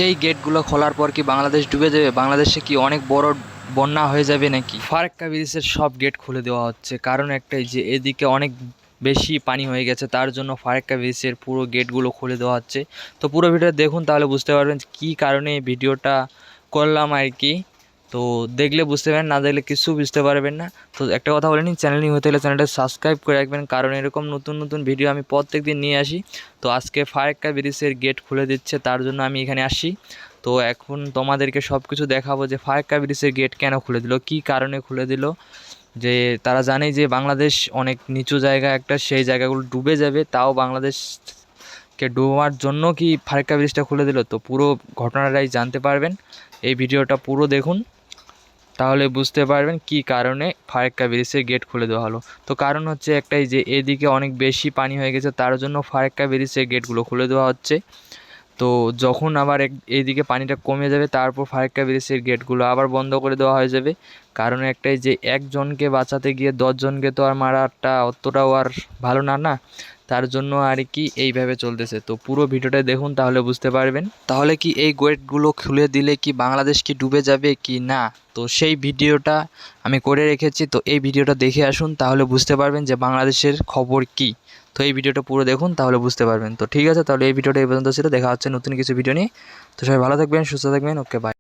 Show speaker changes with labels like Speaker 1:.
Speaker 1: এই গেটগুলো খোলার পর কি বাংলাদেশ ডুবে যাবে? বাংলাদেশে কি অনেক বড় বন্যা হয়ে যাবে নাকি? ফারাক্কা ব্রিজের সব গেট খুলে দেওয়া হচ্ছে, কারণ একটাই যে এদিকে অনেক বেশি পানি হয়ে গেছে, তার জন্য ফারাক্কা ব্রিজের পুরো গেটগুলো খুলে দেওয়া হচ্ছে। তো পুরো ভিডিও দেখুন, তাহলে বুঝতে পারবেন কী কারণে এই ভিডিওটা করলাম আর কি। তো দেখলে বুঝতে পারবেন, না দেখলে কিছু বুঝতে পারবেন না। তো একটা কথা বলে নিন, চ্যানেল নিউ হতে হলে চ্যানেলটা সাবস্ক্রাইব করে রাখবেন, কারণ এরকম নতুন নতুন ভিডিও আমি প্রত্যেক দিন নিয়ে আসি। তো আজকে ফারাক্কা ব্রিজের গেট খুলে দিচ্ছে, তার জন্য আমি এখানে আসি। তো এখন তোমাদেরকে সব কিছু দেখাবো যে ফারাক্কা ব্রিজের গেট কেন খুলে দিল, কী কারণে খুলে দিল। যে তারা জানে যে বাংলাদেশ অনেক নিচু জায়গা একটা, সেই জায়গাগুলো ডুবে যাবে, তাও বাংলাদেশকে ডোবার জন্য কি ফারাক্কা ব্রিজটা খুলে দিল। তো পুরো ঘটনাটাই জানতে পারবেন, এই ভিডিওটা পুরো দেখুন, তাহলে বুঝতে পারবেন কী কারণে ফারাক্কা ব্রিজের গেট খুলে দেওয়া হলো। তো কারণ হচ্ছে একটাই যে এদিকে অনেক বেশি পানি হয়ে গেছে, তার জন্য ফারাক্কা ব্রিজের গেটগুলো খুলে দেওয়া হচ্ছে। তো যখন আবার এইদিকে পানিটা কমে যাবে, তারপর ফারাক্কা ব্রিজের গেটগুলো আবার বন্ধ করে দেওয়া হয়ে যাবে। কারণ একটাই যে একজনকে বাঁচাতে গিয়ে 10 জনকে তো আর মারাটা অতটাও আর ভালো না না, তার জন্য আর কি এইভাবে চলতেছে। তো পুরো ভিডিওটা দেখুন, তাহলে বুঝতে পারবেন। তাহলে কি এই গেটগুলো খুলে দিলে কি বাংলাদেশ কি ডুবে যাবে কি না, তো সেই ভিডিওটা আমি করে রেখেছি। তো এই ভিডিওটা দেখে আসুন, তাহলে বুঝতে পারবেন যে বাংলাদেশের খবর কি। তো এই ভিডিওটা পুরো দেখুন, তাহলে বুঝতে পারবেন। তো ঠিক আছে, তাহলে এই ভিডিওটা এই পর্যন্ত ছিল, দেখা হচ্ছে নতুন কিছু ভিডিও নিয়ে। তো সবাই ভালো থাকবেন, সুস্থ থাকবেন, ওকে বাই।